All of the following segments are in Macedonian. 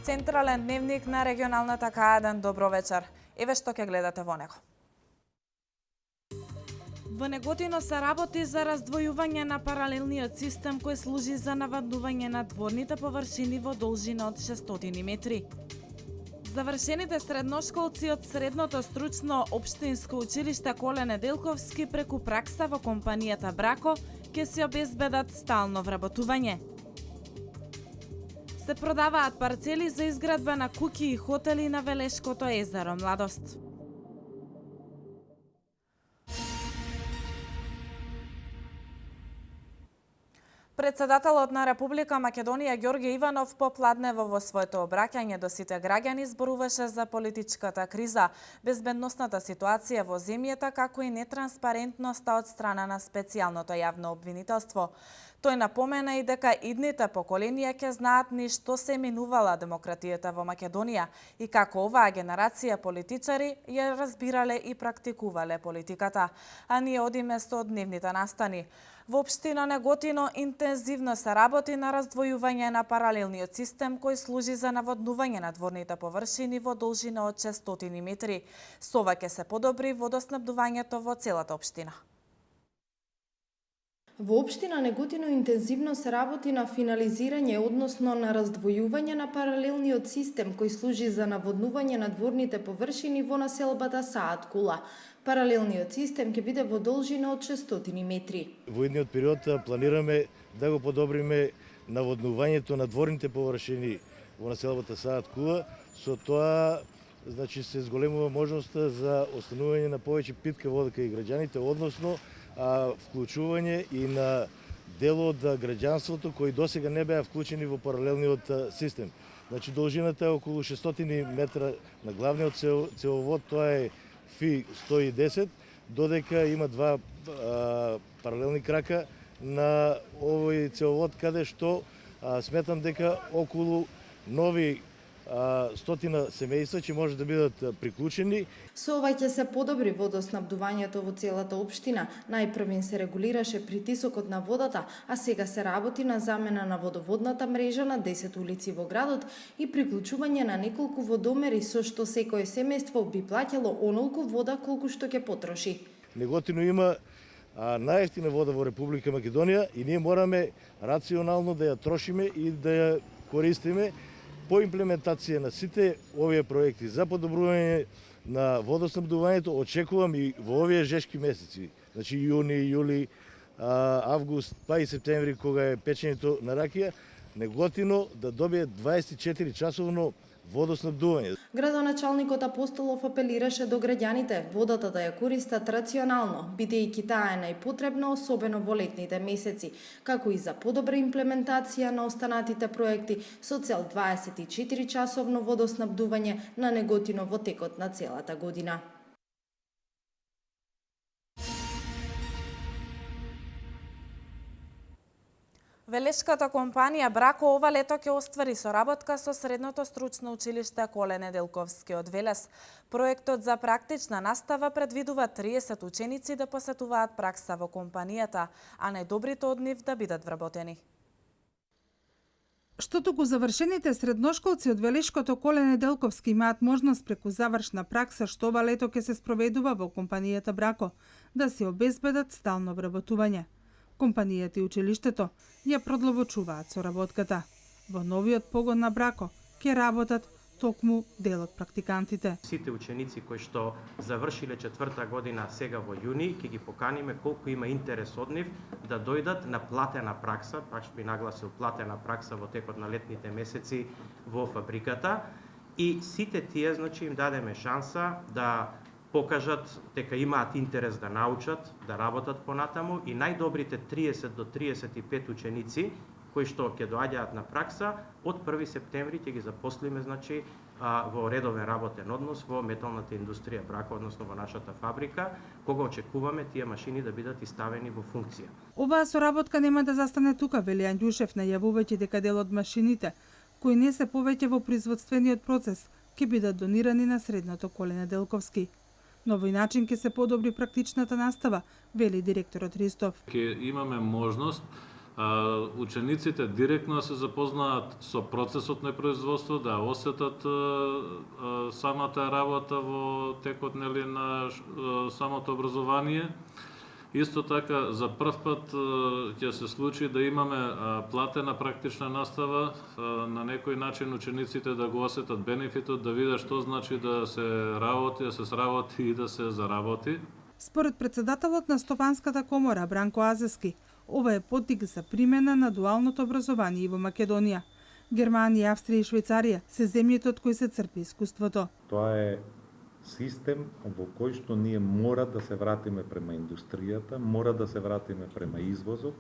Централен дневник на регионалната К1. Добро вечер. Еве што ќе гледате во него. Во Неготино се работи за раздвојување на паралелниот систем кој служи за наводнување на дворните површини во должина од 600 метри. Завршените средношколци од Средното стручно општинско училиште Коле Неделковски преку пракса во компанијата Брако ќе се обезбедат стално вработување. Се продаваат парцели за изградба на куќи и хотели на Велешкото езеро Младост. Председателот на Република Македонија Ѓорѓе Иванов попладнево во своето обраќање до сите граѓани зборуваше за политичката криза, безбедносната ситуација во земјата, како и нетранспарентноста од страна на специјалното јавно обвинителство. Тој напомена и дека идните поколенија ќе знаат ни што се минувала демократијата во Македонија и како оваа генерација политичари ја разбирале и практикувале политиката. А ние одиме со дневните настани. Во општина Неготино интензивно се работи на раздвојување на паралелниот систем кој служи за наводнување на дворните површини во должина од 600 метри. Со ова ќе се подобри водоснабдувањето во целата општина. Во општина Неготино интензивно се работи на финализирање, односно на раздвојување на паралелниот систем кој служи за наводнување на дворните површини во населбата Саат Кула. Паралелниот систем ќе биде во должина од 600 метри. Во идниот период планираме да го подобриме наводнувањето на дворните површини во населбата Саат Кула. Со тоа се зголемува можноста за останување на повеќе питка вода кај граѓаните, односно вклучување и на дел од граѓанството кои досега не беа вклучени во паралелниот систем. Должината е околу 600 метра на главниот цевовод, тоа е ФИ 110, додека има два паралелни крака на овој цевовод, каде што сметам дека околу нови 100 семејства ќе може да бидат приклучени. Со ова ќе се подобри водоснабдувањето во целата општина. Најпрвин се регулираше притисокот на водата, а сега се работи на замена на водоводната мрежа на 10 улици во градот и приклучување на неколку водомери со што секое семејство би плаќало онолку вода колку што ќе потроши. Неготино има најевтина вода во Република Македонија и ние мораме рационално да ја трошиме и да ја користиме. По имплементација на сите овие проекти за подобрување на водоснабдувањето очекувам и во овие жешки месеци, јуни, јули, август, па и септември, кога е печењето на ракија, Неготино да добие 24 часовно водоснабдување. Градоначалникот Апостолов апелираше до граѓаните водата да ја користат рационално, бидејќи таа е најпотребна, особено во летните месеци, како и за подобра имплементација на останатите проекти со цел 24 часовно водоснабдување на Неготино во текот на целата година. Велешката компанија Брако ова лето ќе оствари соработка со Средното стручно училиште Коле Неделковски од Велес. Проектот за практична настава предвидува 30 ученици да посетуваат пракса во компанијата, а најдобрите од нив да бидат вработени. Што туку завршените средношколци од Велешкото Коле Неделковски имаат можност преку завршна пракса што ова лето ќе се спроведува во компанијата Брако, да се обезбедат стално вработување. Компанијата и училиштето ја продлабочуваат соработката. Во новиот погон на Брако ќе работат токму дел од практикантите. Сите ученици кои што завршиле 4-та година сега во јуни, ќе ги поканиме колку има интерес од нив да дојдат на платена пракса, пак би нагласил платена пракса во текот на летните месеци во фабриката и сите тие им дадеме шанса да покажат дека имаат интерес да научат, да работат понатаму и најдобрите 30 до 35 ученици кои што ќе доаѓаат на пракса, од 1 септември ќе ги запослиме во редовен работен однос во металната индустрија Брако, односно во нашата фабрика, кога очекуваме тие машини да бидат иставени во функција. Оваа соработка нема да застане тука, вели Анѓушев, најавувајќи дека дел од машините кои не се повеќе во производствениот процес ќе бидат донирани на Средното Коле Неделковски. На овој начин ќе се подобри практичната настава, вели директорот Ристов. Ќе имаме можност учениците директно се запознаат со процесот на производство, да осетат самата работа во текот на самото образование. Исто така, за прв пат ќе се случи да имаме платена практична настава, на некој начин учениците да го осетат бенефитот, да видат што значи да се работи, да се сработи и да се заработи. Според председателот на Стопанската комора Бранко Азески, ова е поттик за примена на дуалното образование и во Македонија. Германија, Австрија и Швајцарија се земјите од кои се црпи искуството. Тоа е систем во кој што ние мора да се вратиме према индустријата, мора да се вратиме према извозот,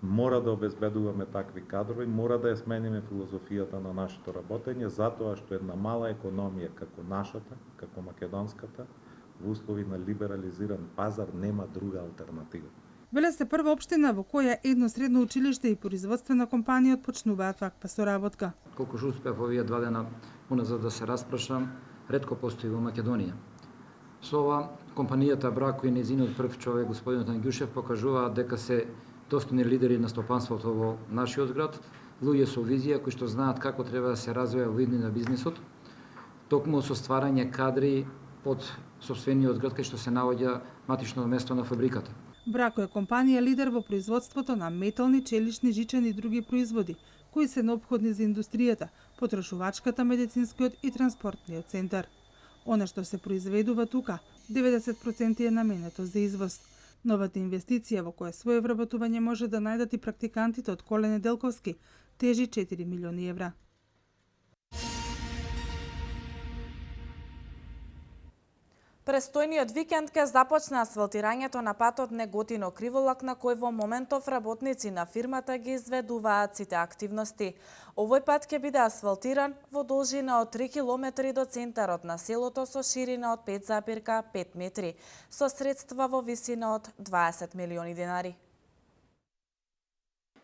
мора да обезбедуваме такви кадрови, мора да ја смениме филозофијата на нашето работење, затоа што една мала економија како нашата, како македонската, во услови на либерализиран пазар нема друга алтернатива. Велес е прва општина во која едно средно училиште и производствена компанија отпочнуваат ваква соработка. Колку што успеав овие 2 дена уназад да се распрашам, ретко постои во Македонија. Со ова, компанијата Брако и нејзиниот прв човек, господинот Ангјушев, покажуваат дека се достојни лидери на стопанството во нашиот град, луѓе со визија кои што знаат како треба да се развива во идни на бизнисот, токму со стварање кадри под сопствениот град кај што се наоѓа матично место на фабриката. Брако е компанија лидер во производството на метални, челични, жичени и други производи, кои се неопходни за индустријата, потрошувачката, медицинскиот и транспортниот центар. Она што се произведува тука, 90% е наменето за извоз. Новата инвестиција во која своје вработување може да најдат и практикантите од Колене Делковски, тежи 4 милиони евра. Престојниот викенд ке започне асфалтирањето на патот Неготино-Криволак, на кој во моментов работници на фирмата ги изведуваат сите активности. Овој пат ќе биде асфалтиран во должина од 3 километри до центарот на селото со ширина од 5,5 метри, со средства во висина од 20 милиони денари.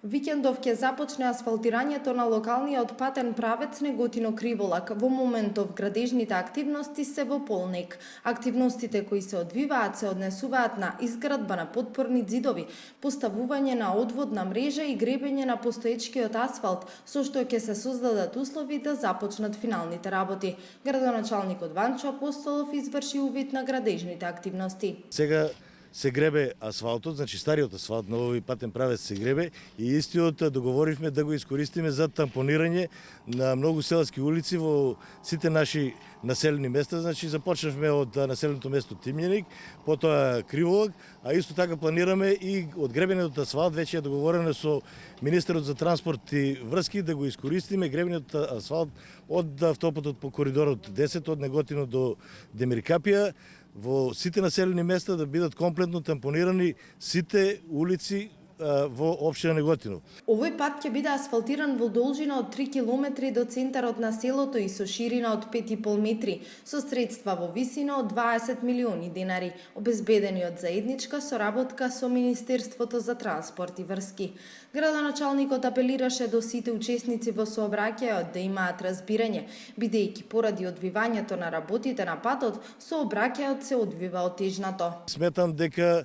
Викендов ќе започне асфалтирањето на локалниот патен правец Неготино-Криволак. Во моментов градежните активности се во полник. Активностите кои се одвиваат се однесуваат на изградба на подпорни ѕидови, поставување на одводна мрежа и гребење на постоечкиот асфалт, со што ќе се создадат услови да започнат финалните работи. Градоначалникот Ванчо Апостолов изврши увид на градежните активности. Сега се гребе асфалтот, значи стариот асфалт на овој патен правец се гребе и истиот договоривме да го искористиме за тампонирање на многу селски улици во сите наши населени места. Значи започнавме од населеното место Тимјаник, потоа Криволак, а исто така планираме и од гребениот асфалт, веќе е договорено со министерот за транспорт и врски да го искористиме гребениот асфалт од автопатот по коридорот 10 од Неготино до Демиркапија, во сите населени места да бидат комплетно тампонирани сите улици во општина Неготино. Овој пат ќе биде асфалтиран во должина од 3 километри до центарот на селото и со ширина од 5,5 метри, со средства во висина од 20 милиони денари, обезбедени од заедничка соработка со Министерството за транспорт и врски. Градоначалникот апелираше до сите учесници во сообраќајот да имаат разбирање, бидејќи поради одвивањето на работите на патот, сообраќајот се одвива отежнато. Сметам дека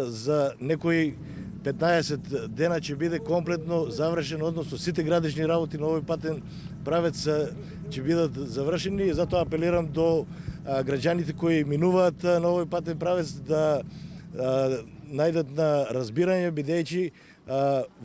за некои 15 дена ќе биде комплетно завршен, односно сите градежни работи на овој патен правец ќе бидат завршени, и затоа апелирам до граѓаните кои минуваат на овој патен правец да најдат на разбирање, бидејќи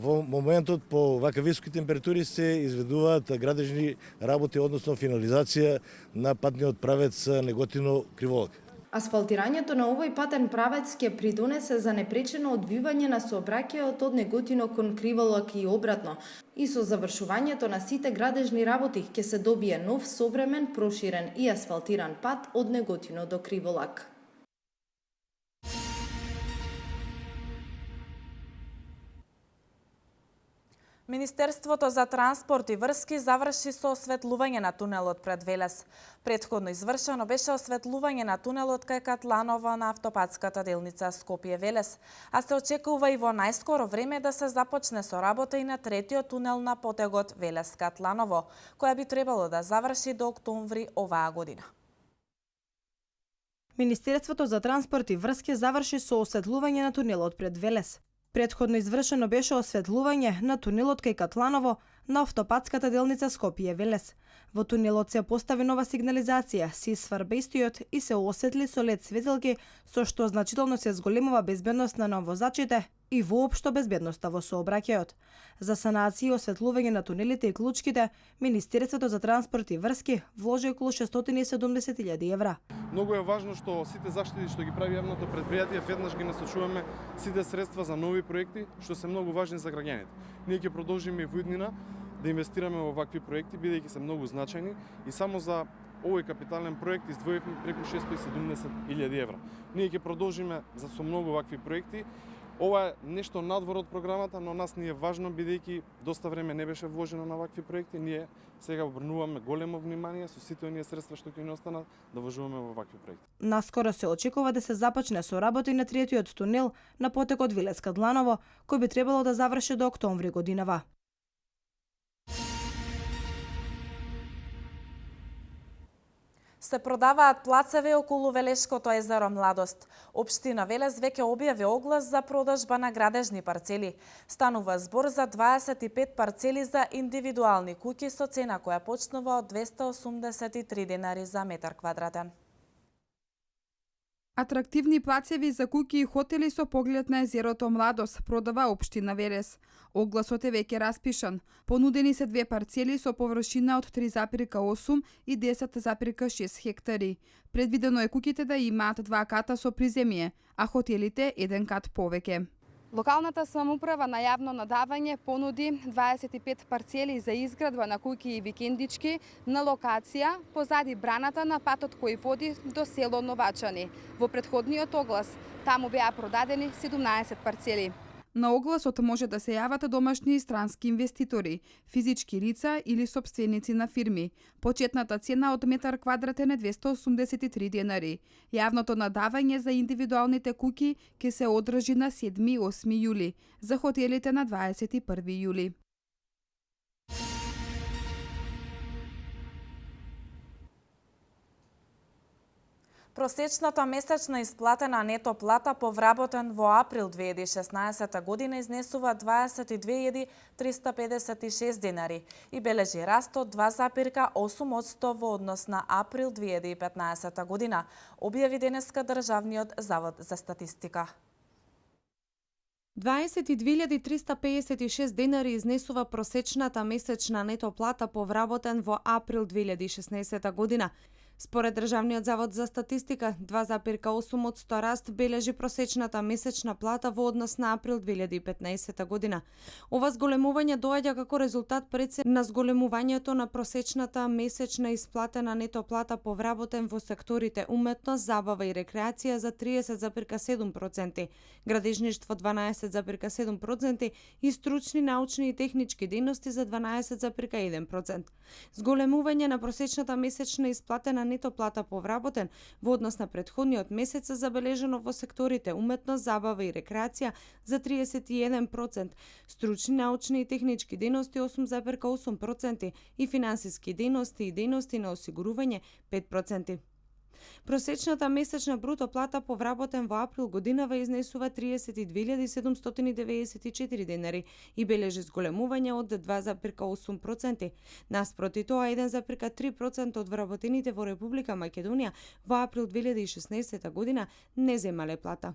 во моментот по вака високи температури се изведуваат градежни работи, односно финализација на патниот правец Неготино-Криволак. Асфалтирањето на овој патен правец ќе придонесе за непречено одвивање на сообраќајот од Неготино кон Криволак и обратно. И со завршувањето на сите градежни работи ќе се добие нов, современ, проширен и асфалтиран пат од Неготино до Криволак. Министерството за транспорт и врски заврши со осветлување на тунелот пред Велес. Предходно извршено беше осветлување на тунелот кај Катланово на автопатската делница Скопје-Велес, а се очекува и во најскоро време да се започне со работа и на третиот тунел на потегот Велес-Катланово, која би требало да заврши до октомври оваа година. Министерството за транспорт и врски заврши со осветлување на тунелот пред Велес. Предходно извршено беше осветлување на тунелот кај Катланово на автопатската делница Скопје-Велес. Во тунелот се постави нова сигнализација, се сварба истиот и се осветли со лед светилки, со што значително се зголемува безбедноста на возачите и воопшто безбедноста во сообраќајот. За санација и осветлување на тунелите и клучките, Министерството за транспорт и врски вложи околу 670.000 евра. Многу е важно што сите заштити што ги прави јавното предпријатие веднаш ги насочуваме сите средства за нови проекти што се многу важни за граѓаните. Ние ќе продолжиме и во иднина да инвестираме во вакви проекти бидејќи се многу значајни и само за овој капитален проект издвоивме преку 670.000 евра. Ние ќе продолжиме со многу вакви проекти. Ова е нешто надвор од програмата, но нас ни е важно бидејќи доста време не беше вложено на вакви проекти. Ние сега обрнуваме големо внимание со сите оние средства што ќе ни останат да вложуваме во вакви проекти. Наскоро се очекува да се започне со работи на третиот тунел на потекот Вилес-Кадланово, кој би требало да заврши до октомври годинава. Се продаваат плацеви околу Велешкото езеро Младост. Општина Велес веќе објави оглас за продажба на градежни парцели. Станува збор за 25 парцели за индивидуални куќи со цена која почнува од 283 денари за метар квадратен. Атрактивни плацеви за куќи и хотели со поглед на езерото Младост продава општина Велес. Огласот е веќе распишан. Понудени се две парцели со површина од 3,8 и 10,6 хектари. Предвидено е куќите да имаат 2 ката со приземје, а хотелите 1 кат повеќе. Локалната самоуправа на јавно надавање понуди 25 парцели за изградба на куќи и викендички на локација позади браната на патот кој води до село Новачани. Во претходниот оглас таму беа продадени 17 парцели. На огласот може да се јават домашни и странски инвеститори, физички лица или сопственици на фирми. Почетната цена од метар квадратен е 283 денари. Јавното надавање за индивидуалните куќи ќе се одржи на 7 и 8 јули, за хотелите на 21 јули. Просечната месечна исплатена нето плата по вработен во април 2016 година изнесува 22.356 денари и бележи раст од 2,8% во однос на април 2015 година, објави денеска Државниот завод за статистика. 22.356 денари изнесува просечната месечна нето плата по вработен во април 2016 година. Според Државниот завод за статистика, 2,8% раст бележи просечната месечна плата во однос на април 2015 година. Ова зголемување доаѓа како резултат пред се на зголемувањето на просечната месечна исплатена нето плата по вработен во секторите уметност, забава и рекреација за 30,7%, градежништво 12,7% и стручни, научни и технички дејности за 12,1%. Зголемување на просечната месечна исплатена нето плата по вработен во однос на претходниот месец забележено во секторите уметност, забава и рекреација за 31%, стручни, научни и технички дејности 8,8% и финансиски дејности и дејности на осигурување 5%. Просечната месечна бруто плата по вработен во април годинава изнесува 32.794 денари и бележи зголемување од 2,8%. Наспроти тоа, 1,3% од вработените во Република Македонија во април 2016 година не земале плата.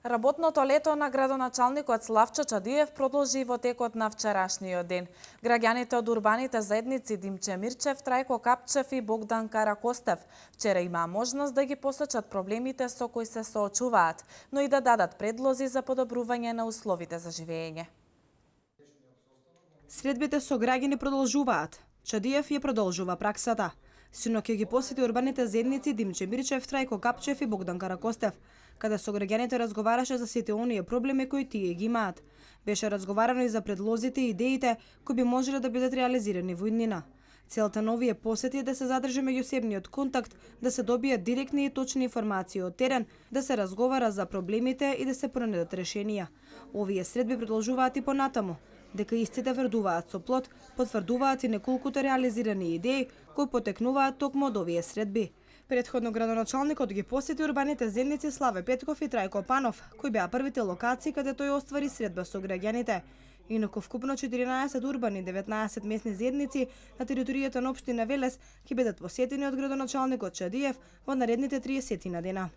Работното лето на градоначалникот Славчо Чадиев продолжи во текот на вчерашниот ден. Граѓаните од урбаните заедници Димче Мирчев, Трајко Капчев и Богдан Каракостев вчера имаа можност да ги посочат проблемите со кои се соочуваат, но и да дадат предлози за подобрување на условите за живење. Средбите со граѓани продолжуваат. Чадиев ја продолжува праксата. Синоќ ќе ги посети урбаните заедници Димче Мирчев, Трајко Капчев и Богдан Каракостев, каде со граѓаните разговараше за сите оние проблеми кои тие ги имаат. Беше разговарано и за предлозите и идеите кои би можеле да бидат реализирани во иднина. Целта на овие посети е да се задржи меѓусебниот контакт, да се добијат директни и точни информации од терен, да се разговара за проблемите и да се пронедат решенија. Овие средби продолжуваат и понатаму. Дека истите врдуваат со плод, потврдуваат и неколкуто реализирани идеи кои потекнуваат токму од овие средби. Претходно градоначалникот ги посети урбаните земјици Славе Петков и Трајко Панов, кои беа првите локации каде тој оствари средба со граѓаните. Инаку вкупно 14 урбани, 19 месни заедници на територијата на општина Велес ќе бидат посетени од градоначалникот Чадиев во наредните 30 дена.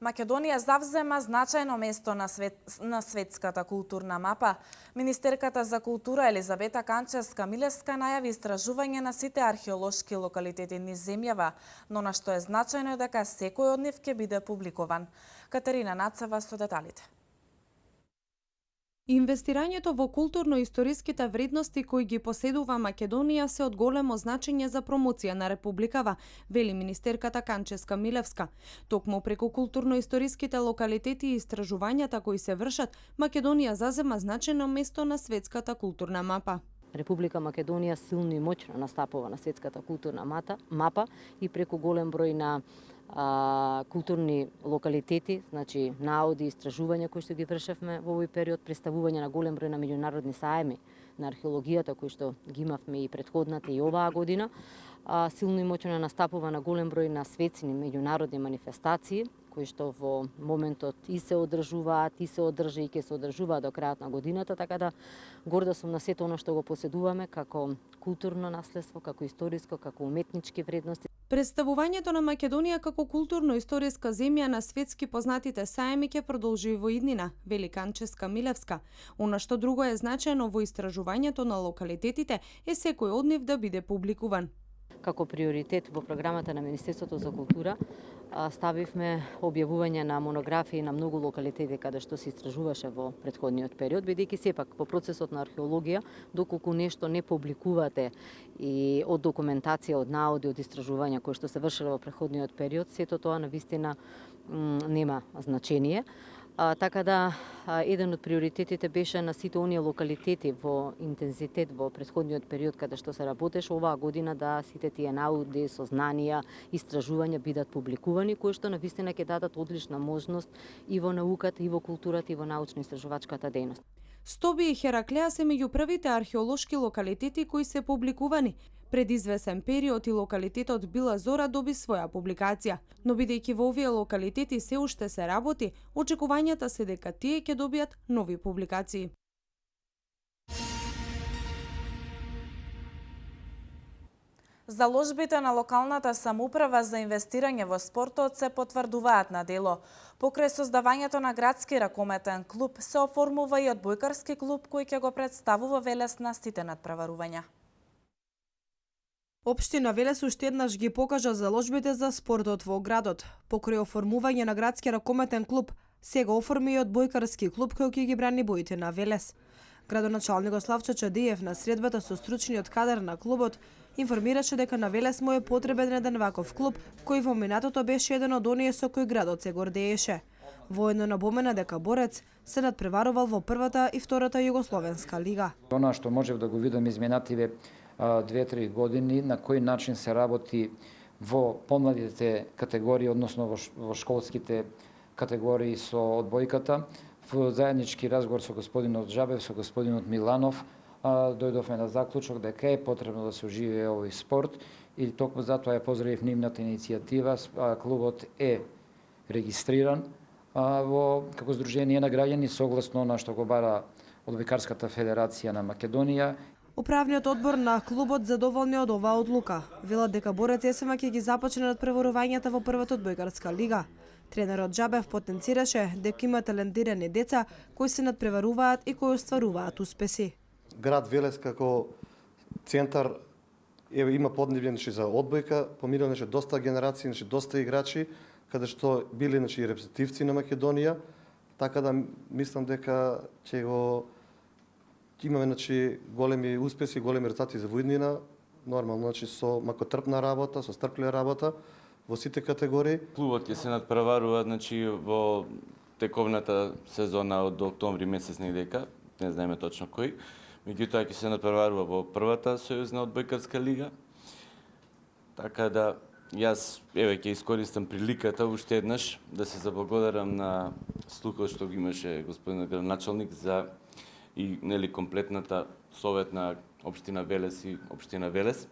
Македонија завзема значајно место на светската културна мапа. Министерката за култура Елизабета Канчевска-Милевска најави истражување на сите археолошки локалитети низ земјава, но на што е значајно е дека секој од нив ќе биде публикуван. Катерина Нацева со деталите. Инвестирањето во културно-историските вредности кои ги поседува Македонија се од големо значење за промоција на републикава, вели министерката Канчевска-Милевска. Токму преку културно-историските локалитети и истражувањата кои се вршат, Македонија зазема значајно место на светската културна мапа. Република Македонија силно и моќно настапува на светската културна мапа и преку голем број на културни локалитети, значи наоди, истражувања кои што ги вршевме во овој период, представување на голем број на меѓународни саеми на археологијата кои што ги имавме и претходната и оваа година, силно и моќно настапува на голем број на светски меѓународни манифестации кои што во моментот и се одржуваат, и се одржа и ќе се одржуваат до крајот на годината, така да горда сум на сето оно што го поседуваме како културно наследство, како историско, како уметнички вредности. Представувањето на Македонија како културно-историска земја на светски познатите саеми ќе продолжи во иднина, вели Канчевска-Милевска. Она што друго е значајно во истражувањето на локалитетите е секој од нив да биде публикуван. Како приоритет во програмата на Министерството за култура ставивме објавување на монографии на многу локалитети каде што се истражуваше во претходниот период, бидејќи сепак во процесот на археологија, доколку нешто не публикувате и од документација, од наоди, од истражувања кои што се вршеле во претходниот период, сето тоа навистина нема значение. Така да, еден од приоритетите беше на сите оние локалитети во интензитет во претходниот период каде што се работеше оваа година да сите тие науди, сознанија, истражувања бидат публикувани, кои што навистина ќе дадат одлична можност и во науката, и во културата, и во научно-истражувачката дејност. Стоби и Хераклеа се меѓу првите археолошки локалитети кои се публикувани. Пред извесен период и локалитетот Била Зора доби своја публикација, но бидејќи во овие локалитети се уште се работи, очекувањата се дека тие ќе добијат нови публикации. Заложбите на локалната самоуправа за инвестирање во спортот се потврдуваат на дело. Покрај создавањето на градски ракометен клуб се оформува и одбојкарски клуб кој ќе го представува Велес на сите надпреварувања. Општина Велес уште еднаш ги покажа заложбите за спортот во градот. Покрај оформување на градски ракометен клуб, сега оформи и одбојкарски клуб кој ќе ги брани боите на Велес. Градоначалникот Славчо Чадиев на средбата со стручниот кадар на клубот информираше дека на Велес му е потребен еден ваков клуб, кој во минатото беше еден од оние со кој градот се гордееше. Воедно напомена дека Борец се надпреварувал во првата и втората југословенска лига. Она што можев да го видам изминативе 2-3 години, на кој начин се работи во помладите категории, односно во школските категории со одбојката. Во заеднички разговор со господинот Жабев, со господинот Миланов, дојдовме на заклучок дека е потребно да се оживее овој спорт и токму затоа ја поздравив нивната иницијатива. Клубот е регистриран како Сдружение на граѓани согласно на што го бара Одбојкарската федерација на Македонија. Управниот одбор на клубот задоволни од оваа одлука. Велат дека Борец есема ќе ги започне надпреварувањата во првата одбојкарска лига. Тренерот Джабев потенцираше дека има талентирани деца кои се надпреваруваат и кои остваруваат успеси. Град Велес како центар има поднебје за одбојка, поминало доста генерации, доста играчи, каде што били репрезентативци на Македонија, така да мислам дека ќе го имаме големи успеси, големи резултати за воиднина, нормално со макотрпна работа, со стрплива работа во сите категории. Клубот ќе се надпреварува во тековната сезона од октомври месец недека, не знаеме точно кој. Меѓутоа ќе се надпреварува во првата сојузна одбојкарска лига. Така да јас ќе искористам приликата уште еднаш да се заблагодарам на слухот што го имаше господин градоначалник за и комплетната советна општина Велес и општина Велес,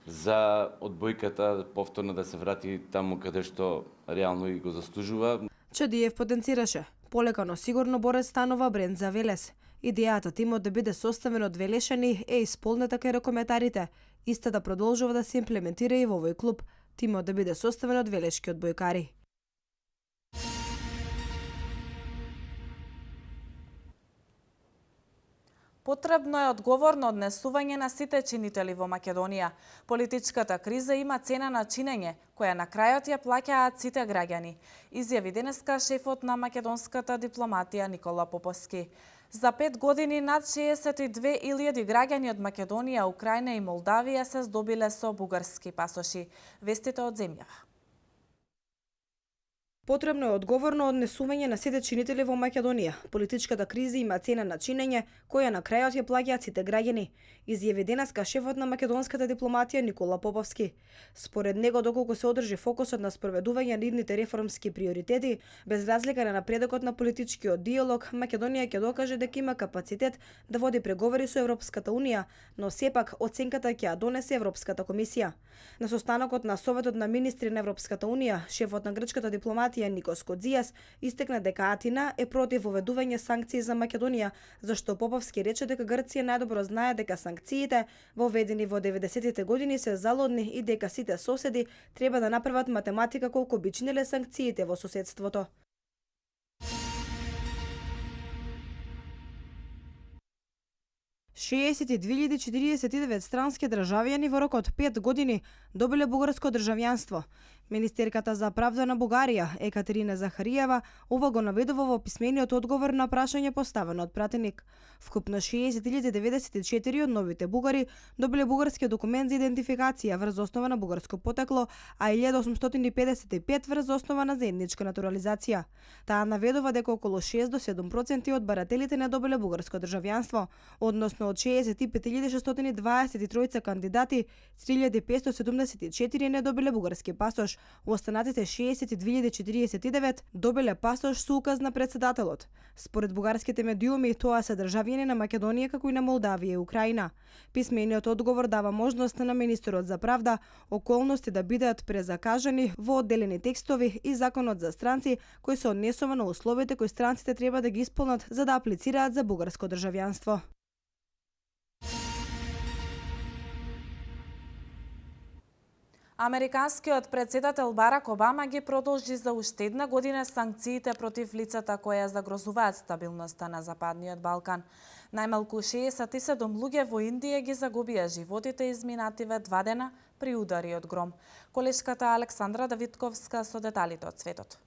за одбојката повторно да се врати таму каде што реално и го заслужува. Чадиев потенцираше. Полека, но сигурно Борец станува бренд за Велес. Идејата тимот да биде составен од велешани е исполнета кај ракометарите. Истата продолжува да се имплементира и во овој клуб. Тимот да биде составен од велешки одбојкари. Потребно е одговорно однесување на сите чинители во Македонија. Политичката криза има цена на чинење, која на крајот ја плаќаат сите граѓани, изјави денеска шефот на македонската дипломатија Никола Поповски. За 5 години над 62.000 граѓани од Македонија, Украина и Молдавија се здобиле со бугарски пасоши. Вестите од земјава. Потребно е одговорно однесување на сите чинители во Македонија. Политичката криза има цена на чинење, која на крајот ја плаќаат сите граѓани, изјави денеска шефот на македонската дипломатија Никола Поповски. Според него, доколку се одржи фокусот на спроведување на идните реформски приоритети, без разлика на напредокот на политичкиот диалог, Македонија ќе докаже дека има капацитет да води преговори со Европската унија, но сепак оценката ќе ја донесе Европската комисија. На состанокот на Советот на министри на Европската унија, шефот на грчката дипломатија Никос Кодзијас истекна дека Атина е против воведување санкции за Македонија, зашто Поповски рече дека Грција најдобро знае дека санкциите воведени во 90-тите години се залудни и дека сите соседи треба да направат математика колку би чинеле санкциите во соседството. $62.049 странски државјани во рок од 5 години добиле бугарско државјанство. Министерката за правда на Бугарија, Екатерина Захариева, ова го наведува во писмениот одговор на прашање поставено од пратеник. Вкупно 60.094 од новите бугари добиле бугарски документ за идентификација врз основа на бугарско потекло, а 1855 врз основа на заедничка натурализација. Таа наведува дека околу 6 до 7% од барателите не добиле бугарско државјанство, односно од 65.623 кандидати, 3.574 не добиле бугарски пасош, останатите 60.049 добиле пасош со указ на председателот. Според бугарските медиуми, тоа се државјани на Македонија како и на Молдавија и Украина. Писмениот одговор дава можност на министерот за правда околности да бидат презакажани во одделени текстови и законот за странци кој се однесува на условите кои странците треба да ги исполнат за да аплицираат за бугарско државјанство. Американскиот председател Барак Обама ги продолжи за уште една година санкциите против лицата кои загрозуваат стабилноста на Западниот Балкан. Најмалку 67 луѓе во Индија ги загубија животите изминативе 2 дена при удари од гром. Колешката Александра Давидковска со деталите од светот.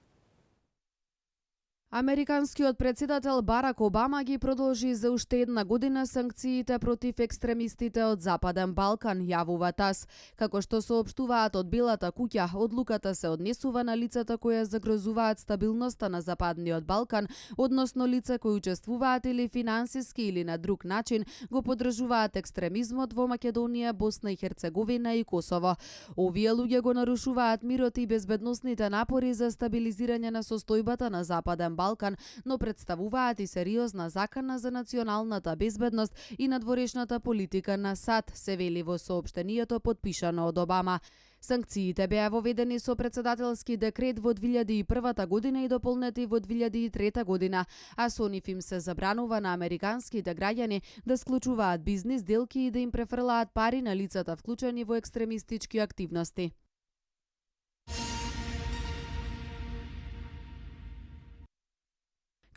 Американскиот председател Барак Обама ги продолжи за уште една година санкциите против екстремистите од Западен Балкан, јавува ТАС. Како што соопштуваат од Белата куќа, одлуката се однесува на лицата кои загрозуваат стабилноста на Западниот Балкан, односно лица кои учествуваат или финансиски или на друг начин го поддржуваат екстремизмот во Македонија, Босна и Херцеговина и Косово. Овие луѓе го нарушуваат мирот и безбедносните напори за стабилизирање на состојбата на Западен Балкан, но представуваат и сериозна закана за националната безбедност и надворешната политика на САД, се вели во соопштението подпишано од Обама. Санкциите беа воведени со председателски декрет во 2001 година и дополнети во 2003 година, а со нив им се забранува на американските граѓани да склучуваат бизнис делки и да им префрлаат пари на лицата вклучени во екстремистички активности.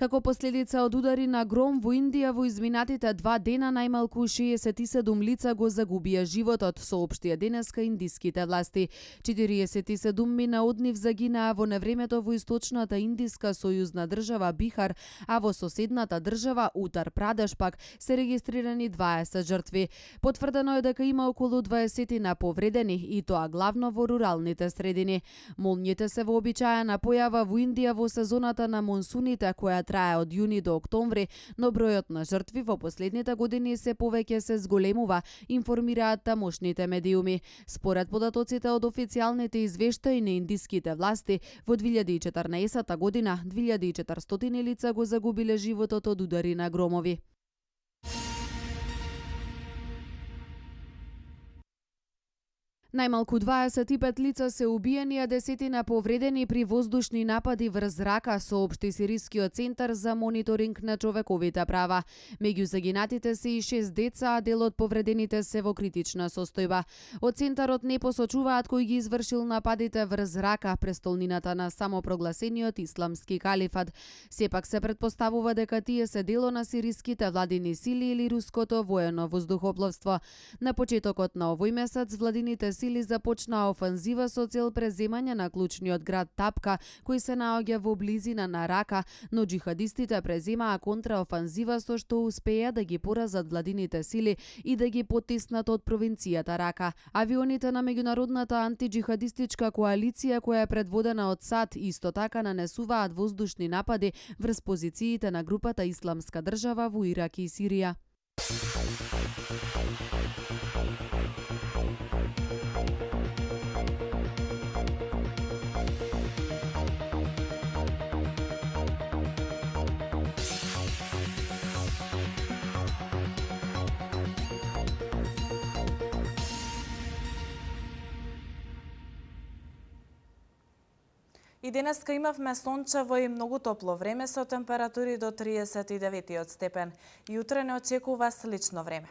Како последица од удари на гром во Индија во изминатите 2 дена најмалку 67 лица го загубија животот, соопштија денеска индиските власти. 47 мина од нив загинаа во невремето во источната индиска сојузна држава Бихар, а во соседната држава Утар Прадеш пак се регистрирани 20 жртви. Потврдено е дека има околу 20 на повредени и тоа главно во руралните средини. Молњите се вообичаена појава во Индија во сезоната на монсуните која трае од јуни до октомври, но бројот на жртви во последните години се повеќе се зголемува, информираат тамошните медиуми. Според податоците од официјалните извештаи на индиските власти, во 2014 година 2400 лица го загубиле животот од удари на громови. Најмалку 25 лица се убиени, а десетина повредени при воздушни напади врз рака, соопшти Сирискиот центар за мониторинг на човековите права. Меѓу загинатите се и 6 деца, а дел од повредените се во критична состојба. Од центарот не посочуваат кој ги извршил нападите врз рака, престолнината на самопрогласениот исламски калифат. Сепак се претпоставува дека тие се дело на сириските владини сили или руското воено воздухопловство. На почетокот на овој месец владините сили започнаа офанзива со цел преземање на клучниот град Тапка, кој се наоѓа во близина на Рака, но джихадистите преземаа контраофанзива со што успеа да ги поразат владините сили и да ги потиснат од провинцијата Рака. Авионите на меѓународната антиджихадистичка коалиција, која е предводена од САД, исто така нанесуваат воздушни напади врз позициите на групата Исламска држава во Ирак и Сирија. И денеска имавме сончево и многу топло време со температури до 39 степен. И утре не очекува слично време.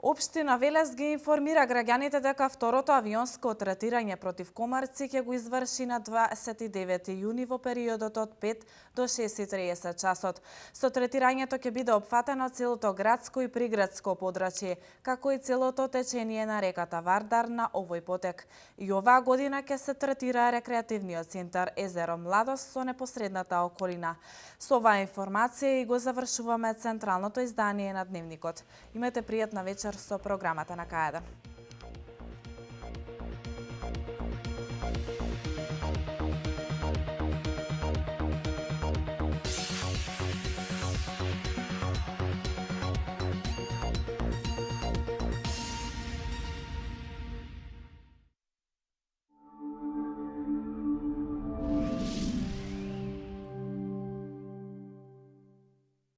Општина Велес ги информира граѓаните дека второто авионско третирање против комарци ќе го изврши на 29 јуни во периодот од 5 до 6:30 часот. Со третирањето ќе биде опфатено целото градско и приградско подрачје, како и целото течение на реката Вардар на овој потек. И оваа година ќе се третира рекреативниот центар Езеро Младост со непосредната околина. Со оваа информација и го завршуваме централното издание на Дневникот. Имате пријатна вечер со програмата на К1.